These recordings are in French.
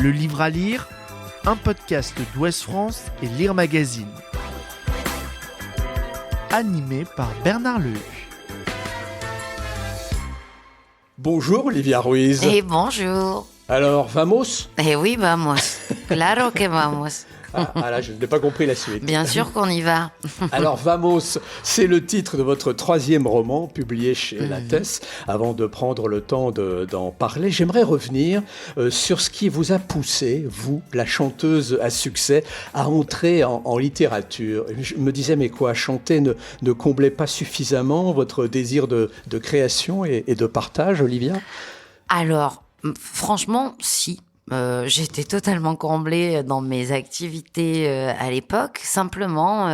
Le livre à lire, un podcast d'Ouest France et Lire Magazine. Animé par Bernard Lehu. Bonjour Olivia Ruiz. Et bonjour. Alors, vamos? Eh oui, vamos. Claro que vamos. Ah là, je n'ai pas compris la suite. Bien sûr qu'on y va. Alors, Vamos, c'est le titre de votre troisième roman, publié chez Lattès. Avant de prendre le temps d'en parler, j'aimerais revenir sur ce qui vous a poussé, vous, la chanteuse à succès, à entrer en littérature. Je me disais, mais quoi, chanter ne comblait pas suffisamment votre désir de création et de partage, Olivia? Alors, franchement, si. J'étais totalement comblée dans mes activités à l'époque. Simplement,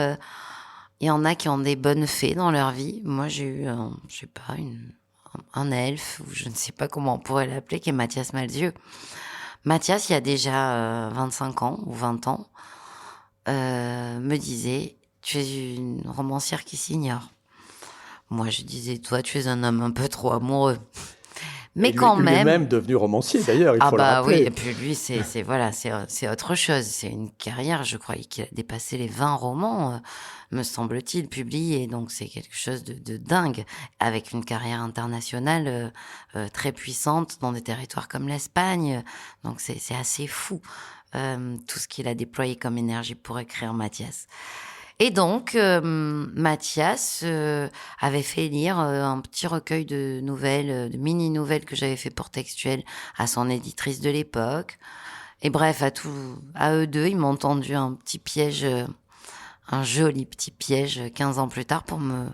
il y en a qui ont des bonnes fées dans leur vie. Moi, j'ai eu, je sais pas, un elfe, ou je ne sais pas comment on pourrait l'appeler, qui est Mathias Malzieu. Mathias, il y a déjà 25 ans ou 20 ans, me disait « Tu es une romancière qui s'ignore ». Moi, je disais « Toi, tu es un homme un peu trop amoureux ». Mais quand même. Il est même devenu romancier d'ailleurs, il faut le rappeler. Oui, et puis lui, c'est autre chose. C'est une carrière, je crois qu'il a dépassé les 20 romans, me semble-t-il, publiés. Donc c'est quelque chose de dingue, avec une carrière internationale très puissante dans des territoires comme l'Espagne. Donc c'est assez fou, tout ce qu'il a déployé comme énergie pour écrire Mathias. Et donc, Mathias avait fait lire un petit recueil de nouvelles, de mini-nouvelles que j'avais fait pour Textuel à son éditrice de l'époque. Et bref, à eux deux, ils m'ont tendu un petit piège, un joli petit piège 15 ans plus tard pour me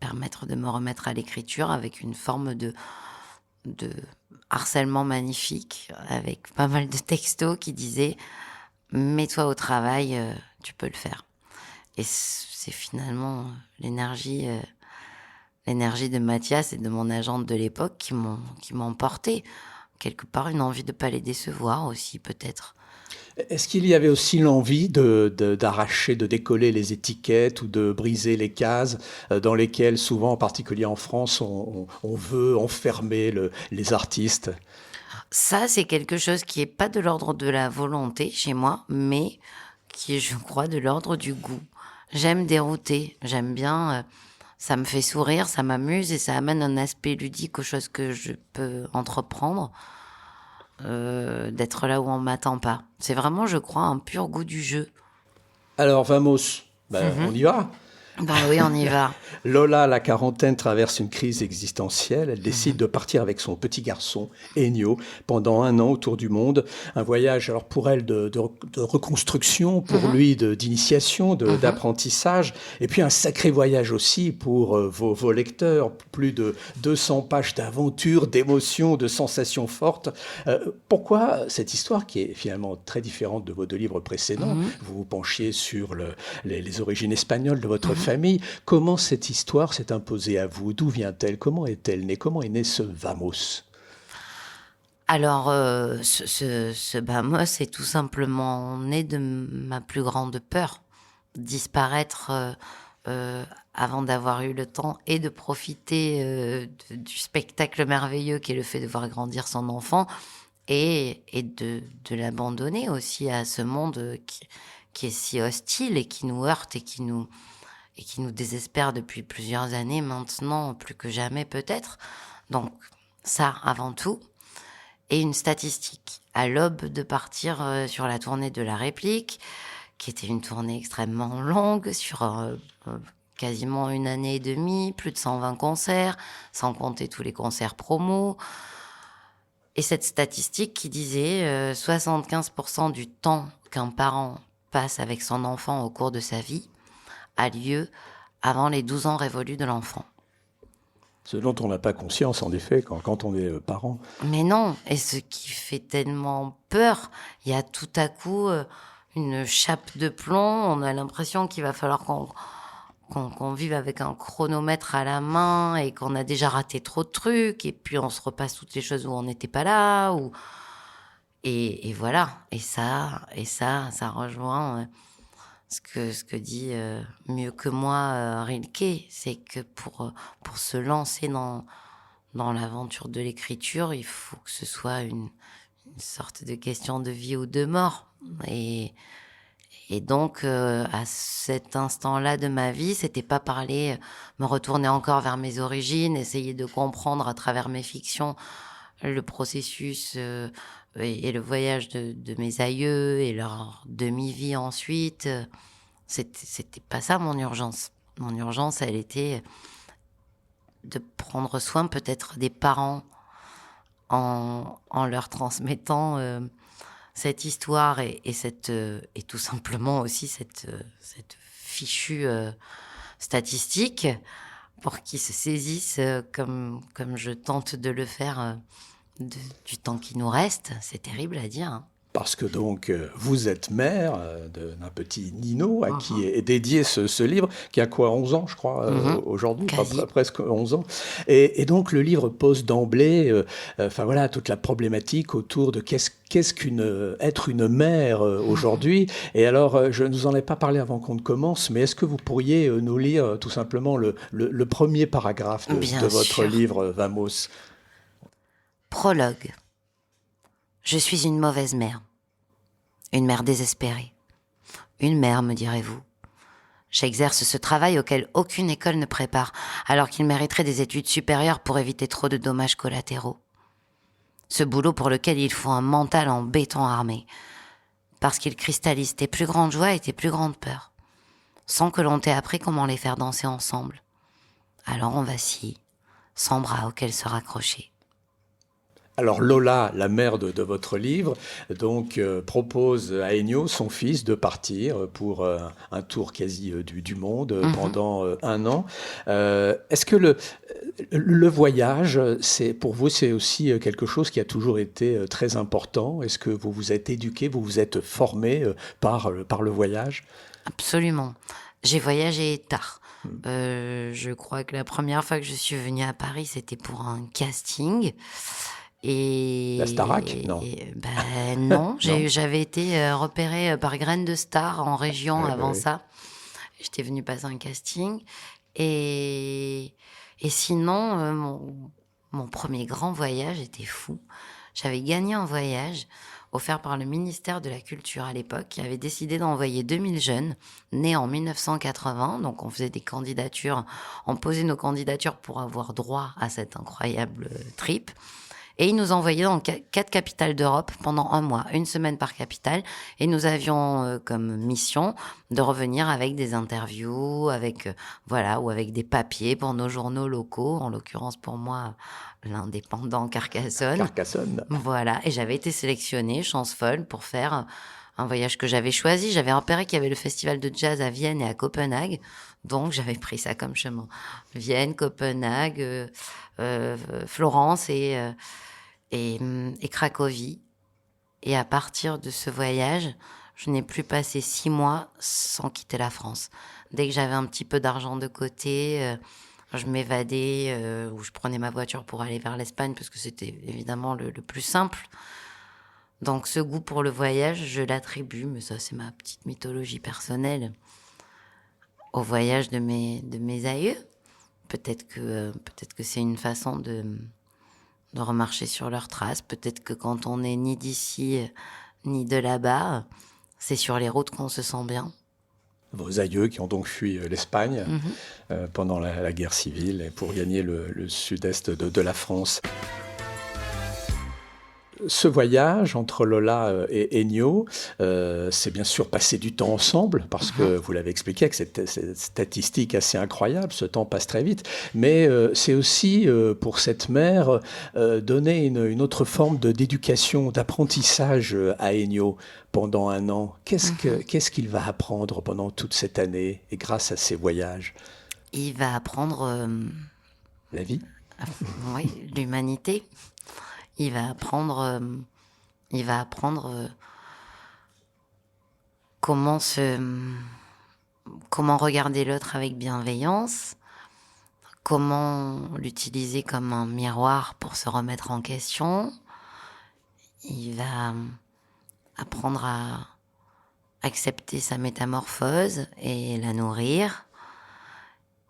permettre de me remettre à l'écriture avec une forme de harcèlement magnifique, avec pas mal de textos qui disaient « Mets-toi au travail ». Tu peux le faire. Et c'est finalement l'énergie de Mathias et de mon agente de l'époque qui m'ont porté. Quelque part, une envie de ne pas les décevoir aussi, peut-être. Est-ce qu'il y avait aussi l'envie d'arracher, de décoller les étiquettes ou de briser les cases dans lesquelles, souvent, en particulier en France, on veut enfermer les artistes? Ça, c'est quelque chose qui n'est pas de l'ordre de la volonté chez moi, mais qui est, je crois, de l'ordre du goût. J'aime dérouter, j'aime bien, ça me fait sourire, ça m'amuse et ça amène un aspect ludique aux choses que je peux entreprendre, d'être là où on m'attend pas. C'est vraiment, je crois, un pur goût du jeu. Alors, Vamos, on y va? Oui, on y va. Lola, la quarantaine, traverse une crise existentielle. Elle décide de partir avec son petit garçon, Ennio, pendant 1 an autour du monde. Un voyage, alors pour elle, de reconstruction, pour lui, d'initiation, d'apprentissage. Et puis un sacré voyage aussi pour vos lecteurs. Plus de 200 pages d'aventure, d'émotions, de sensations fortes. Pourquoi cette histoire, qui est finalement très différente de vos 2 livres précédents, vous vous penchiez sur les origines espagnoles de votre famille. Comment cette histoire s'est imposée à vous? D'où vient-elle? Comment est-elle née? Comment est né ce Vamos? Alors, ce Vamos est tout simplement né de ma plus grande peur, disparaître avant d'avoir eu le temps et de profiter du spectacle merveilleux qui est le fait de voir grandir son enfant et de l'abandonner aussi à ce monde qui est si hostile et qui nous heurte et qui nous désespère depuis plusieurs années maintenant, plus que jamais peut-être. Donc ça, avant tout. Et une statistique. À l'aube de partir sur la tournée de la réplique, qui était une tournée extrêmement longue, sur quasiment 1 année et demie, plus de 120 concerts, sans compter tous les concerts promo. Et cette statistique qui disait 75% du temps qu'un parent passe avec son enfant au cours de sa vie a lieu avant les 12 ans révolus de l'enfant. Ce dont on n'a pas conscience, en effet, quand on est parent. Mais non, et ce qui fait tellement peur, il y a tout à coup une chape de plomb, on a l'impression qu'il va falloir qu'on vive avec un chronomètre à la main et qu'on a déjà raté trop de trucs, et puis on se repasse toutes les choses où on n'était pas là, et voilà. Et ça rejoint ce que dit mieux que moi Rilke, c'est que pour se lancer dans l'aventure de l'écriture, il faut que ce soit une une sorte de question de vie ou de mort. Et donc, à cet instant-là de ma vie, c'était pas parler, me retourner encore vers mes origines, essayer de comprendre à travers mes fictions le processus et le voyage de mes aïeux et leur demi-vie ensuite. C'était pas ça mon urgence. Mon urgence, elle était de prendre soin peut-être des parents en leur transmettant cette histoire et tout simplement aussi cette fichue statistique pour qu'ils se saisissent comme je tente de le faire du temps qui nous reste. C'est terrible à dire, hein. Parce que donc vous êtes mère d'un petit Nino à qui est dédié ce livre, qui a quoi, 11 ans je crois aujourd'hui, presque 11 ans. Et donc le livre pose d'emblée enfin voilà, toute la problématique autour de qu'est-ce être une mère aujourd'hui. Et alors je ne vous en ai pas parlé avant qu'on ne commence, mais est-ce que vous pourriez nous lire tout simplement le premier paragraphe de votre livre, Vamos? Prologue. Je suis une mauvaise mère. Une mère désespérée. Une mère, me direz-vous. J'exerce ce travail auquel aucune école ne prépare, alors qu'il mériterait des études supérieures pour éviter trop de dommages collatéraux. Ce boulot pour lequel il faut un mental en béton armé, parce qu'il cristallise tes plus grandes joies et tes plus grandes peurs, sans que l'on t'ait appris comment les faire danser ensemble. Alors on vacille, sans bras auxquels se raccrocher. Alors Lola, la mère de votre livre, donc propose à Ennio, son fils, de partir pour un tour quasi du monde pendant un an. Est-ce que le voyage, pour vous, c'est aussi quelque chose qui a toujours été très important? Est-ce que vous vous êtes éduqué, vous vous êtes formé par le voyage? Absolument. J'ai voyagé tard. Je crois que la première fois que je suis venue à Paris, c'était pour un casting. La Starac? Non. Non, j'avais été repérée par Graines de Star en région avant ça. J'étais venue passer un casting. Et sinon, mon premier grand voyage était fou. J'avais gagné un voyage offert par le ministère de la Culture à l'époque, qui avait décidé d'envoyer 2000 jeunes nés en 1980. Donc on faisait des candidatures, on posait nos candidatures pour avoir droit à cette incroyable trip. Et ils nous envoyaient dans 4 capitales d'Europe pendant un mois, une semaine par capitale. Et nous avions comme mission de revenir avec des interviews, avec ou avec des papiers pour nos journaux locaux. En l'occurrence pour moi, l'Indépendant Carcassonne. Carcassonne. Voilà. Et j'avais été sélectionnée, chance folle, pour faire un voyage que j'avais choisi. J'avais repéré qu'il y avait le festival de jazz à Vienne et à Copenhague. Donc, j'avais pris ça comme chemin. Vienne, Copenhague, Florence et Cracovie. Et à partir de ce voyage, je n'ai plus passé 6 mois sans quitter la France. Dès que j'avais un petit peu d'argent de côté, je m'évadais ou je prenais ma voiture pour aller vers l'Espagne parce que c'était évidemment le plus simple. Donc ce goût pour le voyage, je l'attribue, mais ça c'est ma petite mythologie personnelle, au voyage de mes aïeux. Peut-être que c'est une façon de remarcher sur leurs traces. Peut-être que quand on n'est ni d'ici ni de là-bas, c'est sur les routes qu'on se sent bien. Vos aïeux qui ont donc fui l'Espagne pendant la guerre civile pour gagner le sud-est de la France. Ce voyage entre Lola et Ennio, c'est bien sûr passer du temps ensemble, parce que vous l'avez expliqué avec cette statistique assez incroyable, ce temps passe très vite, mais c'est aussi pour cette mère donner une autre forme d'éducation, d'apprentissage à Ennio pendant un an. Qu'est-ce qu'il va apprendre pendant toute cette année et grâce à ces voyages? Il va apprendre... la vie? Oui, l'humanité. Il va apprendre comment regarder l'autre avec bienveillance, comment l'utiliser comme un miroir pour se remettre en question. Il va apprendre à accepter sa métamorphose et la nourrir.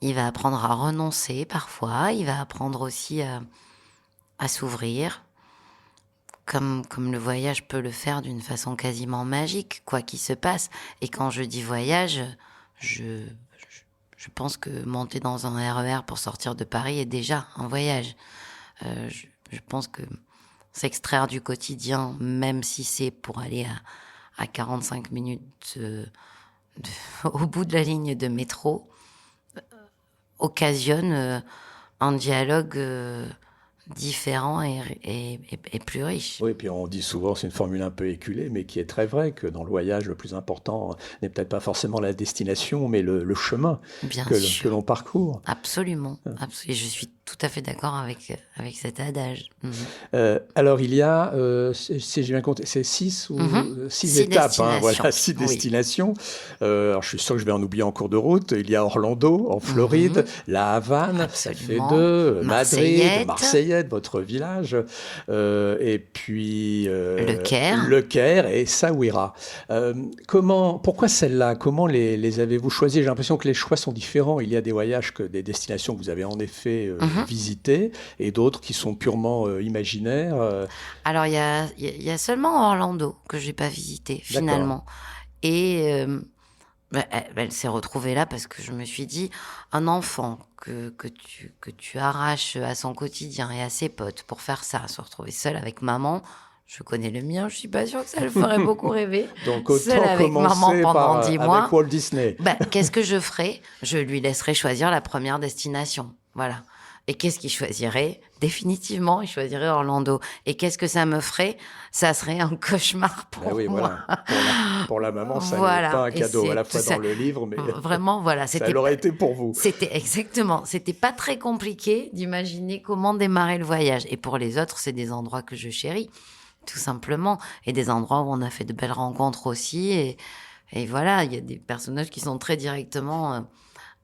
Il va apprendre à renoncer parfois. Il va apprendre aussi à s'ouvrir. comme le voyage peut le faire d'une façon quasiment magique, quoi qu'il se passe. Et quand je dis voyage, je pense que monter dans un RER pour sortir de Paris est déjà un voyage. Je pense que s'extraire du quotidien, même si c'est pour aller à 45 minutes au bout de la ligne de métro, occasionne un dialogue différent et plus riche. Oui, puis on dit souvent, c'est une formule un peu éculée, mais qui est très vraie, que dans le voyage, le plus important n'est peut-être pas forcément la destination, mais le chemin Bien que sûr. l'on parcourt. Absolument. Et je suis tout à fait d'accord avec cet adage. Alors, il y a, si j'ai bien compté, c'est six Six étapes, hein, voilà, destinations. 6 Oui. destinations. Alors, je suis sûr que je vais en oublier en cours de route. Il y a Orlando, en Floride, La Havane, ça fait Absolument. 2, Marseillette. Madrid, Marseillette, votre village, et puis Le Caire. Le Caire et Essaouira. Pourquoi celles-là? Comment les avez-vous choisies? J'ai l'impression que les choix sont différents. Il y a des voyages, des destinations que vous avez en effet visitées, et d'autres qui sont purement imaginaires. Alors, il y a seulement Orlando que j'ai pas visité, finalement. Et elle s'est retrouvée là parce que je me suis dit, un enfant que tu arraches à son quotidien et à ses potes pour faire ça, se retrouver seul avec maman, je connais le mien, je suis pas sûre que ça le ferait beaucoup rêver. Donc Seul autant avec maman commencer pendant 10 mois. avec Walt Disney. Qu'est-ce que je ferais? Je lui laisserais choisir la première destination. Voilà. Et qu'est-ce qu'il choisirait? Définitivement, il choisirait Orlando. Et qu'est-ce que ça me ferait? Ça serait un cauchemar pour Oui, moi. voilà. Pour la maman, ça Voilà. n'est pas un cadeau, Et à la c'est fois tout ça. dans le livre, mais Vraiment, voilà. ça l'aurait été pour vous. C'était exactement. C'était pas très compliqué d'imaginer comment démarrer le voyage. Et pour les autres, c'est des endroits que je chéris, tout simplement. Et des endroits où on a fait de belles rencontres aussi. Et voilà, il y a des personnages qui sont très directement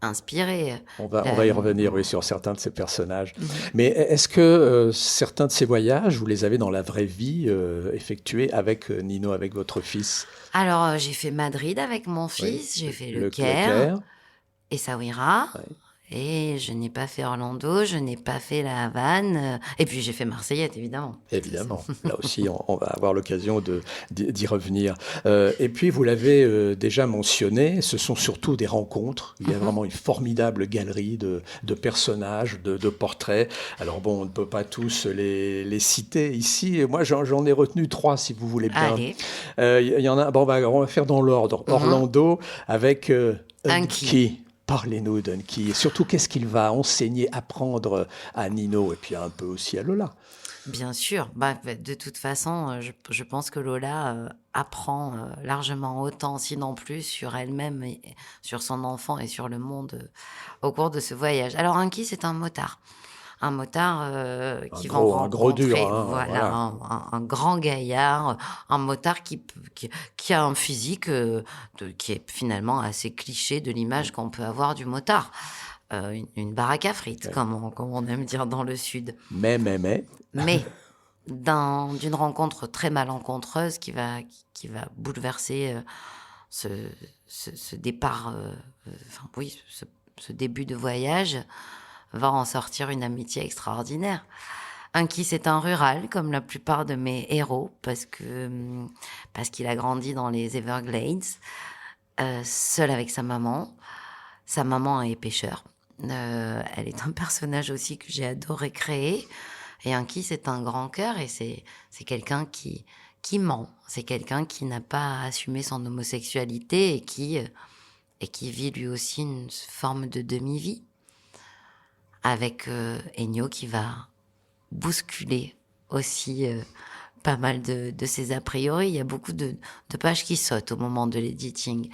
inspirés. On va y revenir, oui, sur certains de ces personnages. Mais est-ce que certains de ces voyages, vous les avez dans la vraie vie effectués avec Nino, avec votre fils? Alors, j'ai fait Madrid avec mon fils, j'ai fait le Caire, Essaouira, et je n'ai pas fait Orlando, je n'ai pas fait la Havane, et puis j'ai fait Marseillette, évidemment. Évidemment, là aussi on va avoir l'occasion d'y revenir. Et puis vous l'avez déjà mentionné, ce sont surtout des rencontres. Il y a vraiment une formidable galerie de personnages, de portraits. Alors bon, on ne peut pas tous les citer ici. Moi j'en ai retenu 3 si vous voulez bien. Allez. Il y en a, bon, on va faire dans l'ordre. Orlando avec Unki. Parlez-nous d'Unki. Et surtout, qu'est-ce qu'il va enseigner, apprendre à Nino et puis un peu aussi à Lola? Bien sûr. De toute façon, je pense que Lola apprend largement autant, sinon plus, sur elle-même, et sur son enfant et sur le monde au cours de ce voyage. Alors, Unki, c'est un motard. Un motard qui va rencontrer, un gros dur, hein, voilà. Un grand gaillard, un motard qui a un physique qui est finalement assez cliché de l'image qu'on peut avoir du motard. Une baraque à frites, comme on aime dire dans le Sud. Mais. Mais d'une rencontre très malencontreuse qui va bouleverser ce départ, ce début de voyage, va en sortir une amitié extraordinaire. Unki, c'est un rural, comme la plupart de mes héros, parce qu'il a grandi dans les Everglades, seul avec sa maman. Sa maman est pêcheur. Elle est un personnage aussi que j'ai adoré créer. Et Unki, c'est un grand cœur et c'est quelqu'un qui ment. C'est quelqu'un qui n'a pas assumé son homosexualité et qui vit lui aussi une forme de demi-vie. Avec Ennio qui va bousculer aussi pas mal de ses a priori. Il y a beaucoup de pages qui sautent au moment de l'editing.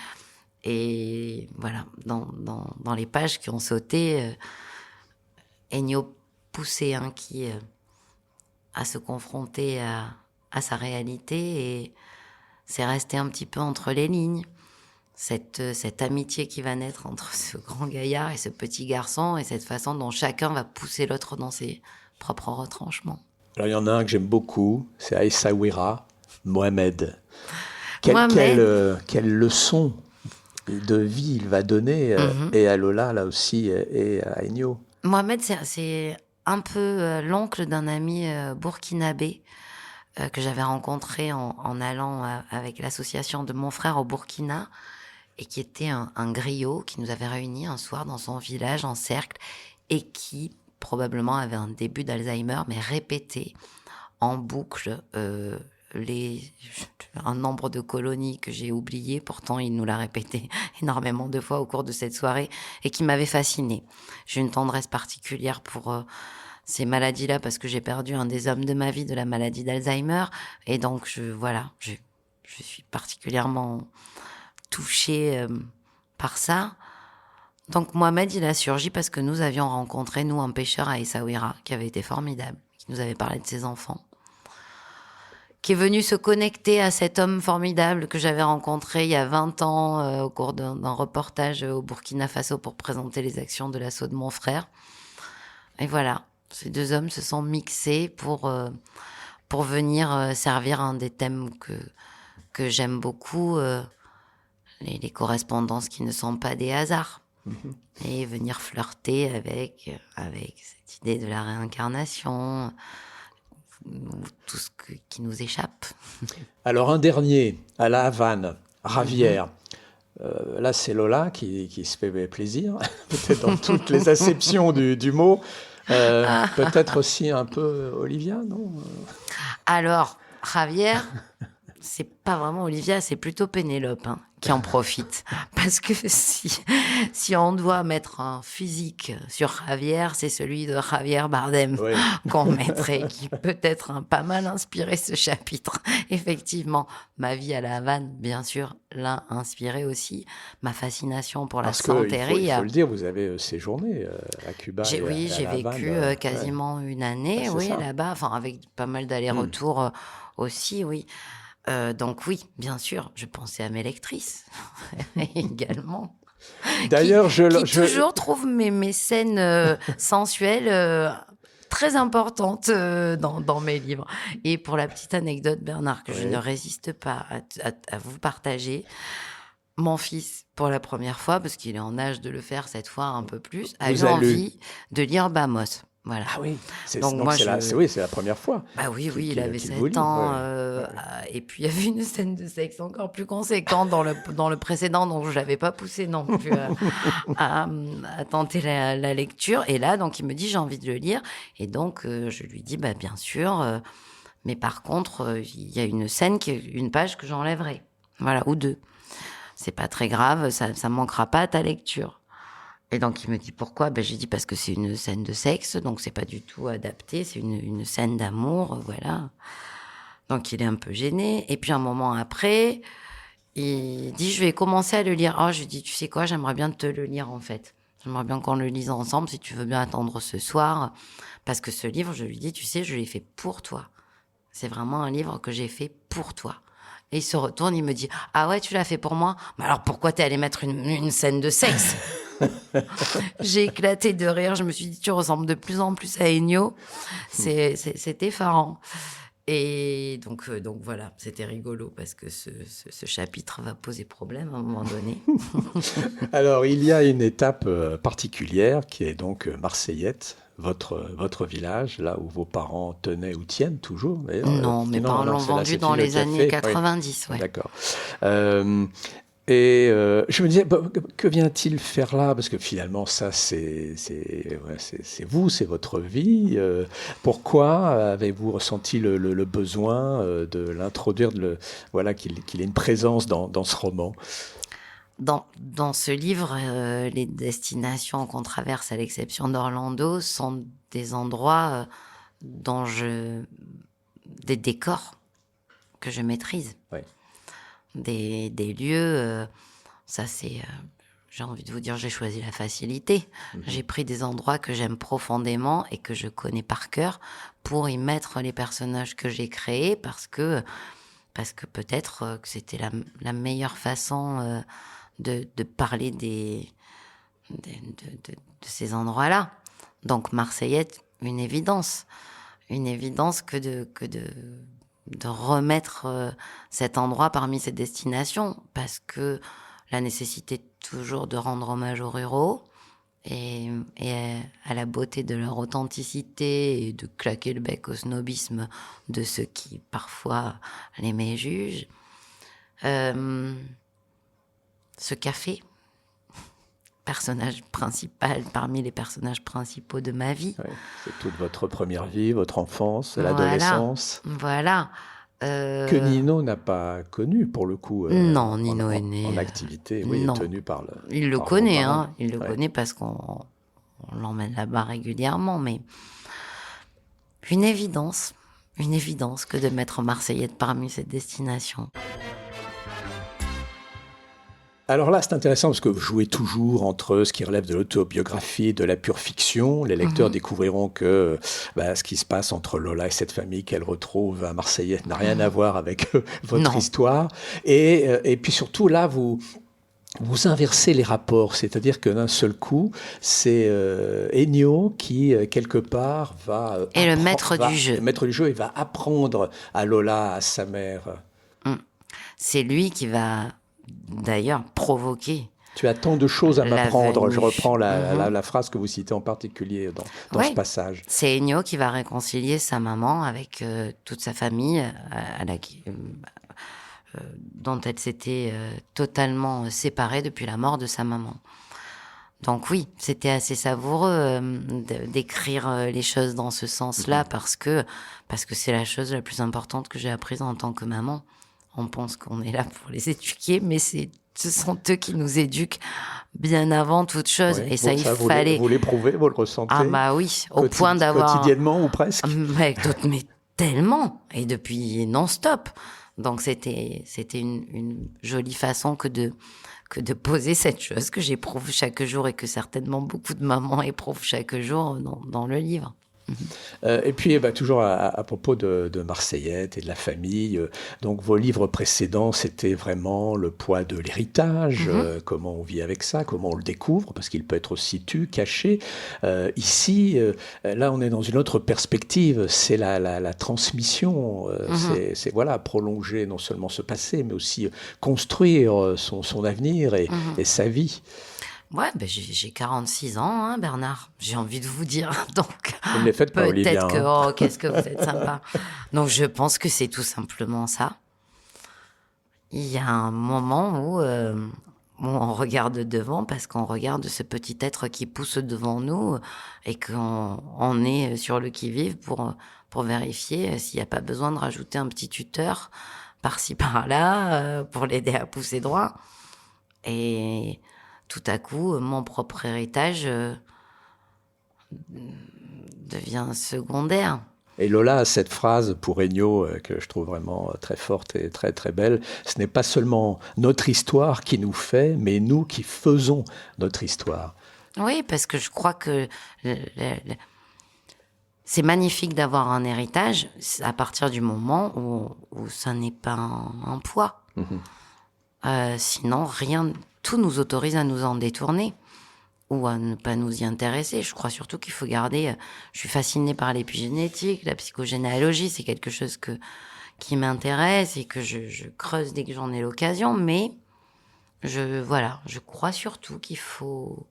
Et voilà, dans les pages qui ont sauté, Ennio poussait Unki à se confronter à sa réalité et c'est resté un petit peu entre les lignes. Cette amitié qui va naître entre ce grand gaillard et ce petit garçon et cette façon dont chacun va pousser l'autre dans ses propres retranchements. Alors il y en a un que j'aime beaucoup, c'est à Essaouira, Mohamed. Quelle leçon de vie il va donner et à Lola là aussi et à Ennio. Mohamed, c'est un peu l'oncle d'un ami burkinabé que j'avais rencontré en allant avec l'association de mon frère au Burkina, et qui était un griot qui nous avait réunis un soir dans son village en cercle, et qui probablement avait un début d'Alzheimer, mais répétait en boucle un nombre de colonies que j'ai oublié. Pourtant, il nous l'a répété énormément de fois au cours de cette soirée, et qui m'avait fascinée. J'ai une tendresse particulière pour ces maladies-là, parce que j'ai perdu un des hommes de ma vie de la maladie d'Alzheimer, et donc je suis particulièrement touchée par ça. Donc Mohamed, il a surgi parce que nous avions rencontré, nous, un pêcheur à Essaouira, qui avait été formidable, qui nous avait parlé de ses enfants, qui est venu se connecter à cet homme formidable que j'avais rencontré il y a 20 ans au cours d'un reportage au Burkina Faso pour présenter les actions de l'assaut de mon frère. Et voilà, ces deux hommes se sont mixés pour venir servir un des thèmes que j'aime beaucoup, les correspondances qui ne sont pas des hasards. Et venir flirter avec cette idée de la réincarnation, tout ce qui nous échappe. Alors, un dernier, à la Havane, Ravière. Là, c'est Lola qui se fait plaisir, peut-être dans toutes les acceptions du mot. Peut-être aussi un peu Olivia, non? Alors, Javier, c'est pas vraiment Olivia, c'est plutôt Pénélope qui en profite. Parce que si on doit mettre un physique sur Javier, c'est celui de Javier Bardem qu'on mettrait, qui peut-être pas mal inspiré ce chapitre. Effectivement, ma vie à la Havane, bien sûr, l'a inspiré aussi. Ma fascination pour la santerie. Il faut le dire, vous avez séjourné à Cuba. J'ai vécu quasiment une année là-bas, enfin, avec pas mal d'allers-retours aussi, oui. Donc oui, bien sûr, je pensais à mes lectrices également. D'ailleurs, qui toujours trouvent mes scènes sensuelles très importantes dans mes livres. Et pour la petite anecdote, Bernard, que je ne résiste pas à vous partager, mon fils, pour la première fois, parce qu'il est en âge de le faire cette fois un peu plus, a eu envie de lire Bamos. Voilà. Ah oui, c'est la première fois. Bah oui, il avait 7 ans. Et puis, il y avait une scène de sexe encore plus conséquente dans le précédent, donc je n'avais pas poussé non plus à tenter la lecture. Et là, donc, il me dit, j'ai envie de le lire. Et donc, je lui dis, bah, bien sûr. Mais par contre, il y a une scène, une page que j'enlèverai. Voilà, ou 2. C'est pas très grave, ça ne manquera pas à ta lecture. Et donc, il me dit pourquoi? J'ai dit parce que c'est une scène de sexe, donc c'est pas du tout adapté, c'est une scène d'amour, voilà. Donc, il est un peu gêné. Et puis, un moment après, il dit, je vais commencer à le lire. Oh, je lui dis, tu sais quoi, j'aimerais bien te le lire, en fait. J'aimerais bien qu'on le lise ensemble, si tu veux bien attendre ce soir. Parce que ce livre, je lui dis, tu sais, je l'ai fait pour toi. C'est vraiment un livre que j'ai fait pour toi. Et il se retourne, il me dit, ah ouais, tu l'as fait pour moi? Mais alors, pourquoi t'es allé mettre une scène de sexe? J'ai éclaté de rire. Je me suis dit, tu ressembles de plus en plus à Ennio. C'est effarant. Et donc voilà, c'était rigolo parce que ce chapitre va poser problème à un moment donné. Alors, il y a une étape particulière qui est donc Marseillette, votre village, là où vos parents tenaient ou tiennent toujours. Non, mes parents l'ont vendu dans les années 90. Ouais. D'accord. Et je me disais, que vient-il faire là? Parce que finalement, ça, c'est vous, c'est votre vie. Pourquoi avez-vous ressenti le besoin de l'introduire, qu'il ait une présence dans ce roman? Dans ce livre, les destinations qu'on traverse, à l'exception d'Orlando, sont des endroits des décors que je maîtrise. Ouais. Des lieux, ça c'est, j'ai envie de vous dire, j'ai choisi la facilité. J'ai pris des endroits que j'aime profondément et que je connais par cœur pour y mettre les personnages que j'ai créés parce que peut-être que c'était la meilleure façon de parler de ces endroits-là. Donc Marseillette, une évidence que de remettre cet endroit parmi ces destinations, parce que la nécessité toujours de rendre hommage aux ruraux et à la beauté de leur authenticité et de claquer le bec au snobisme de ceux qui parfois les méjugent. Ce café, personnage principal parmi les personnages principaux de ma vie. Ouais, c'est toute votre première vie, votre enfance, Voilà. l'adolescence. Voilà. Que Nino n'a pas connu, pour le coup. Non, Nino est né. En activité, oui, non. tenu par le. Il le par connaît, vos parents. hein. Il le connaît parce qu'on l'emmène là-bas régulièrement, mais une évidence que de mettre Marseillette parmi ces destinations. Alors là, c'est intéressant parce que vous jouez toujours entre ce qui relève de l'autobiographie et de la pure fiction. Les lecteurs découvriront que ce qui se passe entre Lola et cette famille qu'elle retrouve à Marseillette n'a rien à voir avec votre histoire. Et puis surtout, là, vous inversez les rapports, c'est-à-dire que d'un seul coup, c'est Ennio qui, quelque part, va... Et le maître du jeu. Le maître du jeu, il va apprendre à Lola, à sa mère. C'est lui qui va, d'ailleurs, provoquer. Tu as tant de choses à m'apprendre. venue. Je reprends la phrase que vous citez en particulier dans ce passage. C'est Ennio qui va réconcilier sa maman avec toute sa famille, dont elle s'était totalement séparée depuis la mort de sa maman. Donc oui, c'était assez savoureux d'écrire les choses dans ce sens-là parce que c'est la chose la plus importante que j'ai apprise en tant que maman. On pense qu'on est là pour les éduquer, mais ce sont eux qui nous éduquent bien avant toute chose. Oui, et ça, vous l'éprouvez, vous le ressentez. Ah bah oui, au point d'avoir... Quotidiennement ou presque. Mais tellement, et depuis non-stop. Donc c'était une jolie façon que de poser cette chose que j'éprouve chaque jour et que certainement beaucoup de mamans éprouvent chaque jour dans le livre. Et puis, toujours à propos de Marseillette et de la famille, donc vos livres précédents, c'était vraiment le poids de l'héritage, comment on vit avec ça, comment on le découvre, parce qu'il peut être aussi caché. Ici, là, on est dans une autre perspective, c'est la transmission, c'est prolonger non seulement ce passé, mais aussi construire son avenir et sa vie. Ouais, j'ai 46 ans, hein, Bernard. J'ai envie de vous dire. Donc, vous ne les faites pas, Olivia. Peut-être que, qu'est-ce que vous êtes sympa. Donc, je pense que c'est tout simplement ça. Il y a un moment où on regarde devant parce qu'on regarde ce petit être qui pousse devant nous et qu'on est sur le qui-vive pour vérifier s'il n'y a pas besoin de rajouter un petit tuteur par-ci, par-là pour l'aider à pousser droit. Et... tout à coup, mon propre héritage devient secondaire. Et Lola a cette phrase pour Ennio que je trouve vraiment très forte et très très belle. Ce n'est pas seulement notre histoire qui nous fait, mais nous qui faisons notre histoire. Oui, parce que je crois que c'est magnifique d'avoir un héritage à partir du moment où ça n'est pas un poids. Sinon, tout nous autorise à nous en détourner ou à ne pas nous y intéresser. Je crois surtout qu'il faut garder... Je suis fascinée par l'épigénétique, la psychogénéalogie, c'est quelque chose qui m'intéresse et que je creuse dès que j'en ai l'occasion, mais je crois surtout qu'il faut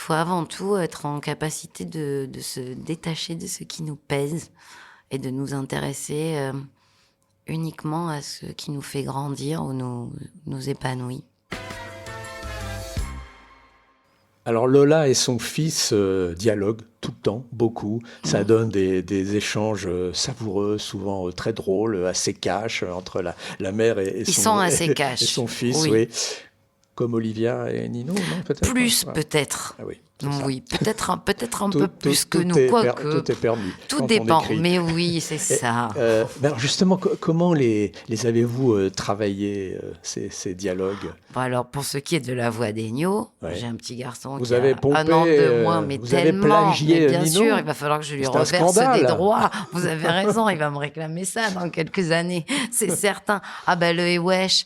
avant tout être en capacité de se détacher de ce qui nous pèse et de nous intéresser... uniquement à ce qui nous fait grandir ou nous épanouit. Alors Lola et son fils dialoguent tout le temps, beaucoup. Ça donne des échanges savoureux, souvent très drôles, assez cash entre la mère et son fils. Oui. Comme Olivia et Nino, non, peut-être. Plus peut-être. Ah oui. Oui, peut-être un peu plus que nous. Tout est permis. Tout dépend, mais oui, c'est ça. Alors justement, comment les avez-vous travaillé, ces dialogues? Alors, pour ce qui est de la voix d'Ennio, j'ai un petit garçon qui a 1 an de moins, mais vous tellement. Avez plagié bien Nino. sûr, il va falloir que je lui reverse des droits. Vous avez raison, il va me réclamer ça dans quelques années, c'est certain. Ah le wesh,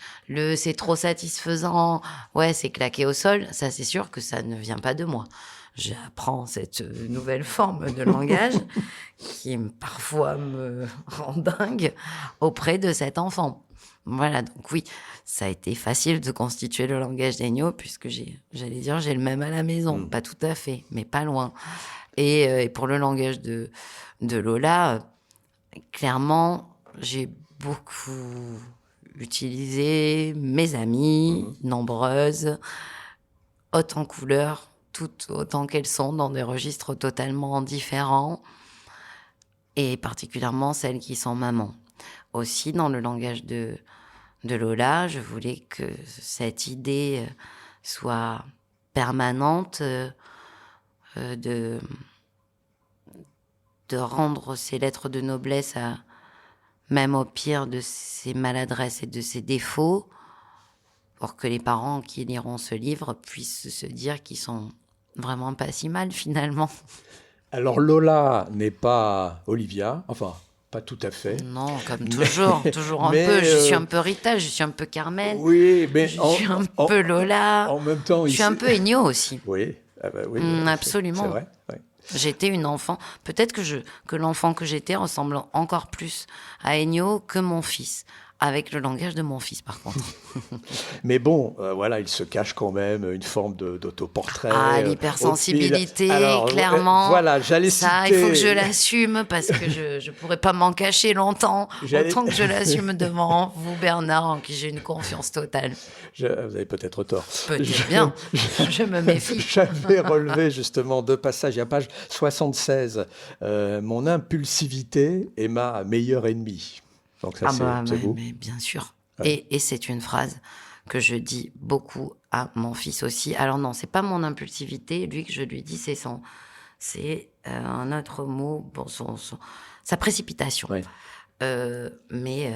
c'est trop satisfaisant, ouais, c'est claqué au sol, ça c'est sûr que ça ne vient pas de moi. j'apprends cette nouvelle forme de langage qui parfois me rend dingue auprès de cet enfant. Voilà, donc oui, ça a été facile de constituer le langage d'Ennio puisque j'ai le même à la maison, pas tout à fait, mais pas loin. Et pour le langage de Lola, clairement, j'ai beaucoup utilisé mes amies, nombreuses, hautes en couleurs, toutes autant qu'elles sont, dans des registres totalement différents, et particulièrement celles qui sont mamans. Aussi, dans le langage de Lola, je voulais que cette idée soit permanente, de rendre ces lettres de noblesse, même au pire de ses maladresses et de ses défauts, pour que les parents qui liront ce livre puissent se dire qu'ils sont vraiment pas si mal finalement. Alors Lola n'est pas Olivia, enfin pas tout à fait. Non, comme toujours, toujours un mais, peu. Je suis un peu Rita, je suis un peu Carmen. Oui, mais je suis un peu Lola. En même temps, je suis un peu Ennio aussi. Oui, oui, absolument. C'est vrai. Oui. J'étais une enfant. Peut-être que l'enfant que j'étais ressemble encore plus à Ennio que mon fils. Avec le langage de mon fils, par contre. Mais bon, voilà, il se cache quand même une forme d'autoportrait. Ah, l'hypersensibilité, clairement. Voilà, j'allais ça, citer... il faut que je l'assume, parce que je ne pourrais pas m'en cacher longtemps, autant que je l'assume devant vous, Bernard, en qui j'ai une confiance totale. Vous avez peut-être tort. Peut-être bien, je me méfie. J'avais relevé justement 2 passages, à page 76, mon impulsivité est ma meilleure ennemie. Donc ça, c'est vous. Mais bien sûr. Ouais. Et c'est une phrase que je dis beaucoup à mon fils aussi. Alors non, c'est pas mon impulsivité, lui que je lui dis, c'est un autre mot pour sa précipitation. Ouais. Mais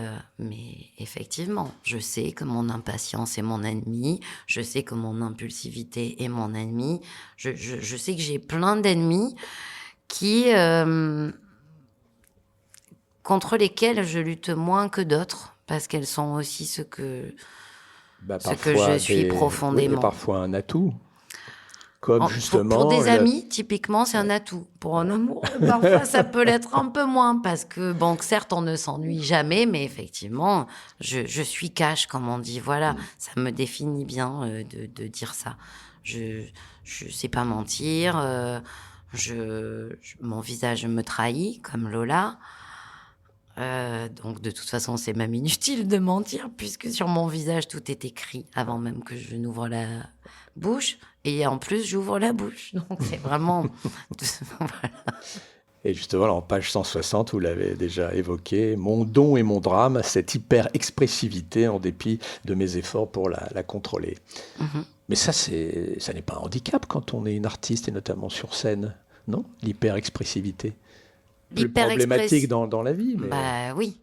effectivement, je sais que mon impatience est mon ennemi, je sais que mon impulsivité est mon ennemi, je sais que j'ai plein d'ennemis qui... contre lesquelles je lutte moins que d'autres, parce qu'elles sont aussi ce que je suis profondément. Oui, et parfois un atout. Comme justement... Pour des amis, typiquement, c'est un atout. Pour un amour, parfois, ça peut l'être un peu moins, parce que, bon, certes, on ne s'ennuie jamais, mais effectivement, je suis cash, comme on dit. Voilà, ça me définit bien de dire ça. Je sais pas mentir, mon visage me trahit, comme Lola. Donc de toute façon c'est même inutile de mentir puisque sur mon visage tout est écrit avant même que je n'ouvre la bouche et en plus j'ouvre la bouche, donc c'est vraiment voilà. Et justement en page 160 vous l'avez déjà évoqué, mon don et mon drame, cette hyper-expressivité en dépit de mes efforts pour la contrôler. Mais ça n'est pas un handicap quand on est une artiste et notamment sur scène, non? L'hyper-expressivité plus problématique dans la vie. Mais... Bah oui.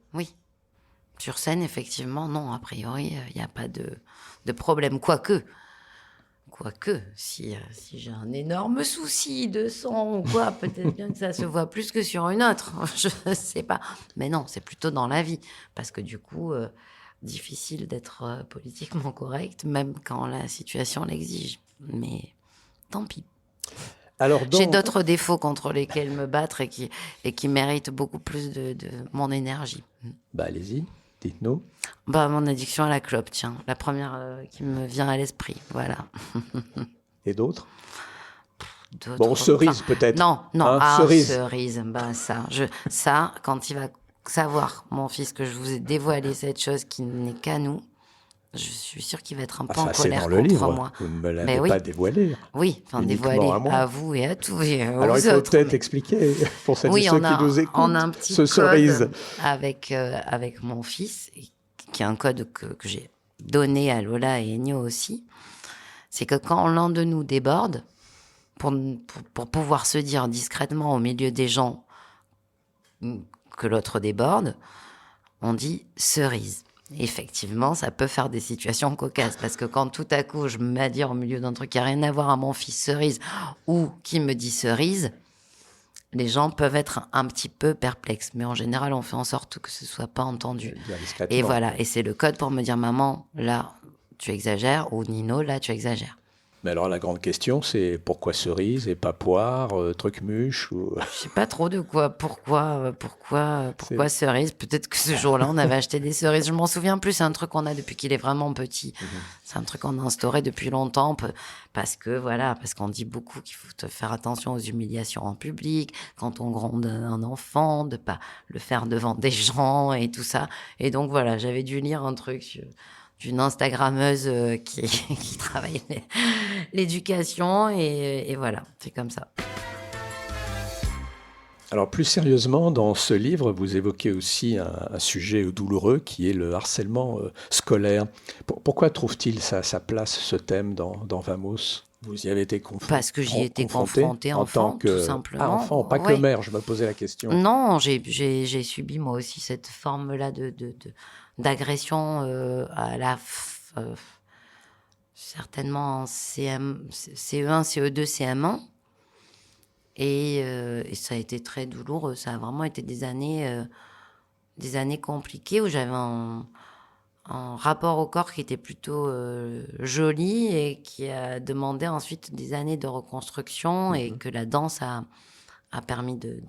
Sur scène, effectivement, non. A priori, il n'y a pas de problème. Quoique, si j'ai un énorme souci de son ou quoi, peut-être bien que ça se voit plus que sur une autre. Je ne sais pas. Mais non, c'est plutôt dans la vie. Parce que du coup, difficile d'être politiquement correct, même quand la situation l'exige. Mais tant pis. J'ai d'autres défauts contre lesquels me battre et qui méritent beaucoup plus de mon énergie. Bah allez-y, dites-nous. Mon addiction à la clope, tiens, la première qui me vient à l'esprit, voilà. Et d'autres? Cerise peut-être. Non, cerise. Ça, quand il va savoir, mon fils, que je vous ai dévoilé cette chose qui n'est qu'à nous, je suis sûre qu'il va être un peu en colère contre livre. Moi. Vous ne me l'avez pas dévoilé. Oui, dévoilé à vous et à tous. Alors il faut peut-être expliquer pour celles et ceux qui nous écoutent. On a un petit code cerise avec mon fils, qui est un code que j'ai donné à Lola et Ennio aussi. C'est que quand l'un de nous déborde, pour pouvoir se dire discrètement au milieu des gens que l'autre déborde, on dit cerise. Effectivement, ça peut faire des situations cocasses parce que quand tout à coup je me mets à dire au milieu d'un truc qui n'a rien à voir à mon fils cerise ou qui me dit cerise, les gens peuvent être un petit peu perplexes. Mais en général, on fait en sorte que ce ne soit pas entendu. Et voilà, et c'est le code pour me dire maman, là tu exagères, ou Nino, là tu exagères. Mais alors la grande question, c'est pourquoi cerise et pas poire, truc-mûche Je sais pas trop de quoi, pourquoi cerise. Peut-être que ce jour-là, on avait acheté des cerises. Je m'en souviens plus. C'est un truc qu'on a depuis qu'il est vraiment petit. C'est un truc qu'on a instauré depuis longtemps parce qu'on dit beaucoup qu'il faut faire attention aux humiliations en public, quand on gronde un enfant, de pas le faire devant des gens et tout ça. Et donc voilà, j'avais dû lire un truc d'une Instagrammeuse qui travaille l'éducation et voilà, c'est comme ça. Alors plus sérieusement, dans ce livre, vous évoquez aussi un sujet douloureux qui est le harcèlement scolaire. Pourquoi trouve-t-il sa place, ce thème, dans Vamos? Vous y avez été Parce que j'y étais confrontée en enfant, tant que tout simplement. enfant, pas que mère, je me posais la question. Non, j'ai subi moi aussi cette forme-là d'agression certainement en CE1, CE2, CM1. Et ça a été très douloureux. Ça a vraiment été des années compliquées où j'avais un rapport au corps qui était plutôt joli et qui a demandé ensuite des années de reconstruction et que la danse a permis de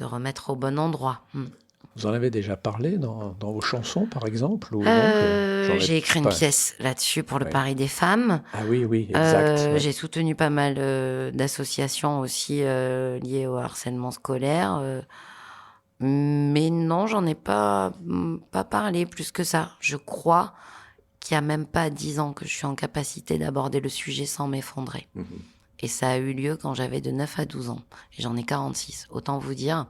remettre au bon endroit. Vous en avez déjà parlé dans vos chansons, par exemple ou J'ai écrit une pièce là-dessus pour le Paris des femmes. Ah oui, exact. J'ai soutenu pas mal d'associations aussi liées au harcèlement scolaire. Mais non, j'en ai pas parlé plus que ça. Je crois qu'il n'y a même pas 10 ans que je suis en capacité d'aborder le sujet sans m'effondrer. Et ça a eu lieu quand j'avais de 9 à 12 ans. Et j'en ai 46. Autant vous dire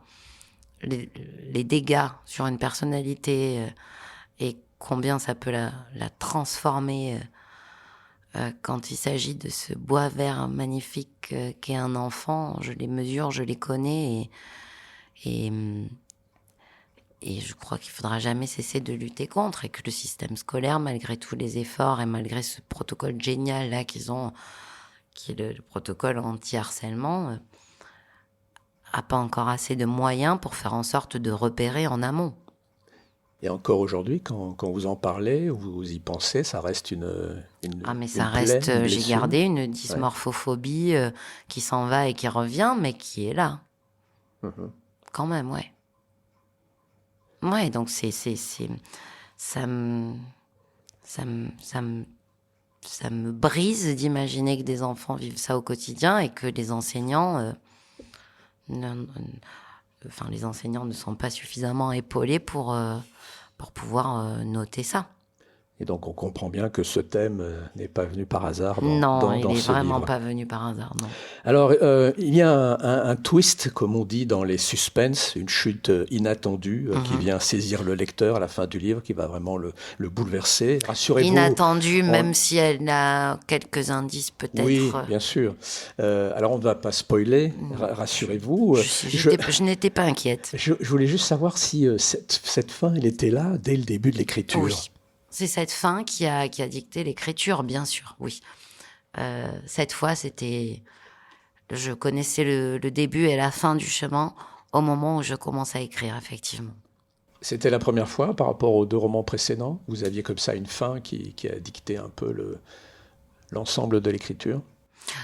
les dégâts sur une personnalité et combien ça peut la transformer quand il s'agit de ce bois vert magnifique qu'est un enfant. Je les mesure, je les connais et je crois qu'il faudra jamais cesser de lutter contre et que le système scolaire, malgré tous les efforts et malgré ce protocole génial là qu'ils ont, qui est le protocole anti-harcèlement, a pas encore assez de moyens pour faire en sorte de repérer en amont. Et encore aujourd'hui, quand vous en parlez, vous y pensez, ça reste une mais ça une reste, plaie, une j'ai blessure. gardé une dysmorphophobie qui s'en va et qui revient, mais qui est là. Quand même, ouais. Ouais, donc ça me brise d'imaginer que des enfants vivent ça au quotidien et que les enseignants, les enseignants ne sont pas suffisamment épaulés pour pouvoir noter ça. Et donc on comprend bien que ce thème n'est pas venu par hasard dans Non, il dans n'est ce vraiment livre. pas venu par hasard, non. Alors, il y a un twist, comme on dit dans les suspens, une chute inattendue qui vient saisir le lecteur à la fin du livre, qui va vraiment le bouleverser. Rassurez-vous. Inattendue, même si elle a quelques indices peut-être. Oui, bien sûr. Alors, on ne va pas spoiler, rassurez-vous. Je n'étais pas inquiète. Je voulais juste savoir si cette fin, elle était là dès le début de l'écriture. Oui, c'est cette fin qui a dicté l'écriture, bien sûr, oui. Cette fois, je connaissais le début et la fin du chemin au moment où je commence à écrire, effectivement. C'était la première fois par rapport aux 2 romans précédents? Vous aviez comme ça une fin qui a dicté un peu l'ensemble de l'écriture?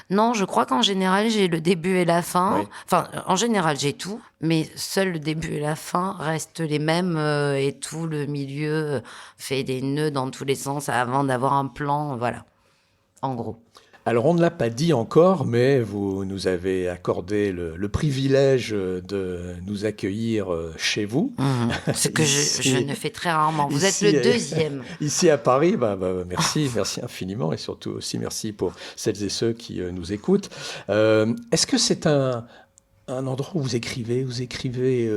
Non, je crois qu'en général, j'ai le début et la fin. Oui. Enfin, en général, j'ai tout, mais seul le début et la fin restent les mêmes et tout le milieu fait des nœuds dans tous les sens avant d'avoir un plan, voilà, en gros. Alors, on ne l'a pas dit encore, mais vous nous avez accordé le privilège de nous accueillir chez vous. Ce que je ne fais très rarement. Vous êtes le deuxième. Ici à Paris, merci infiniment et surtout aussi merci pour celles et ceux qui nous écoutent. Est-ce que c'est un endroit où vous écrivez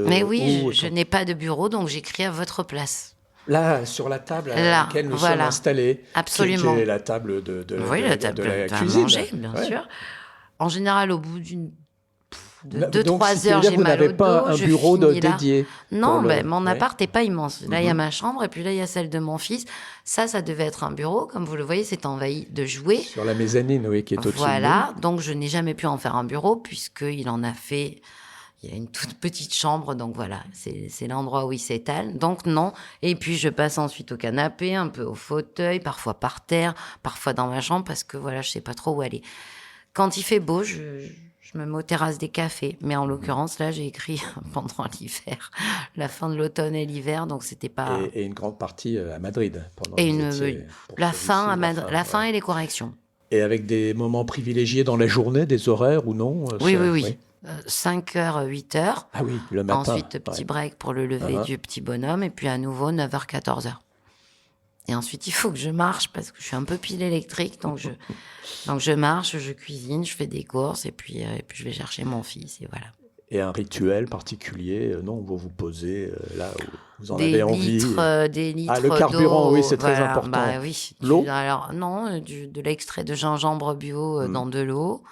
Mais oui, je n'ai pas de bureau, donc j'écris à votre place. Là, sur la table à laquelle nous sommes installés. Absolument. Qui est la table de la table de la à cuisine. manger, bien sûr. En général, au bout de Donc, 2-3 heures, j'ai mal au dos. Vous n'avez pas un bureau dédié? Non, mon appart n'est pas immense. Là, il y a ma chambre et puis là, il y a celle de mon fils. Ça devait être un bureau. Comme vous le voyez, c'est envahi de jouets. Sur la mezzanine, oui, qui est au-dessus. Voilà, donc je n'ai jamais pu en faire un bureau puisqu'il en a fait Il y a une toute petite chambre, donc voilà, c'est l'endroit où il s'étale. Donc non. Et puis je passe ensuite au canapé, un peu au fauteuil, parfois par terre, parfois dans ma chambre, parce que voilà, je sais pas trop où aller. Quand il fait beau, je me mets aux terrasses des cafés. Mais en l'occurrence, là, j'ai écrit pendant l'hiver, la fin de l'automne et l'hiver, donc c'était pas... Et une grande partie à Madrid. Pendant Et que vous étiez pour la celui-ci, fin, la fin ouais. et les corrections. Et avec des moments privilégiés dans la journée, des horaires ou non Oui. 5h, 8h. Ah oui, le matin. Ensuite, petit break pour le lever du petit bonhomme. Et puis à nouveau, 9h, 14h. Et ensuite, il faut que je marche parce que je suis un peu pile électrique. Donc je marche, je cuisine, je fais des courses. Et puis je vais chercher mon fils. Et voilà. Et un rituel particulier, non, vous vous posez là où vous en avez envie. Des litres Ah, le carburant, d'eau, oui, c'est très voilà. important. Bah oui. L'eau ? Alors non, de l'extrait de gingembre bio dans de l'eau,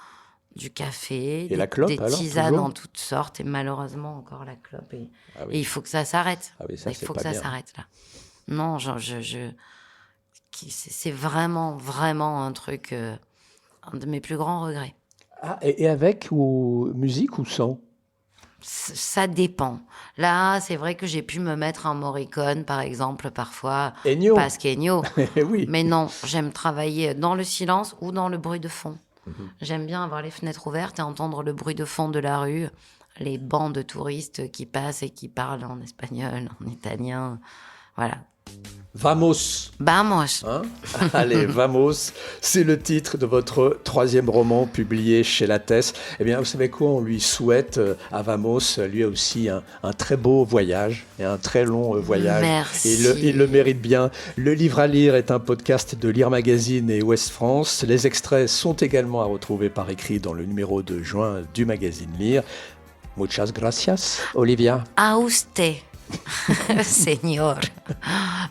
du café, Et la clope, des alors, tisanes toujours en toutes sortes, et malheureusement encore la clope. Et oui. il faut que ça s'arrête. Ah oui, ça, Il c'est faut pas que ça bien. s'arrête là. Non, c'est vraiment, vraiment un truc, un de mes plus grands regrets. Ah, et avec ou musique ou sans ? Ça dépend. Là, c'est vrai que j'ai pu me mettre un Morricone, par exemple, parfois. Ennio. Parce qu'Ennio. Oui. Mais non, j'aime travailler dans le silence ou dans le bruit de fond. J'aime bien avoir les fenêtres ouvertes et entendre le bruit de fond de la rue, les bancs de touristes qui passent et qui parlent en espagnol, en italien. Voilà. Vamos. Vamos. Hein ? Allez, Vamos, c'est le titre de votre 3e roman publié chez Lattès. Eh bien, vous savez quoi, on lui souhaite à Vamos, lui aussi, un très beau voyage et un très long voyage. Merci. Il le mérite bien. Le livre à lire est un podcast de Lire Magazine et Ouest France. Les extraits sont également à retrouver par écrit dans le numéro de juin du magazine Lire. Muchas gracias, Olivia. A usted. Seigneur.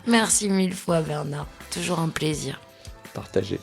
Merci 1000 fois, Bernard. Toujours un plaisir. Partagez.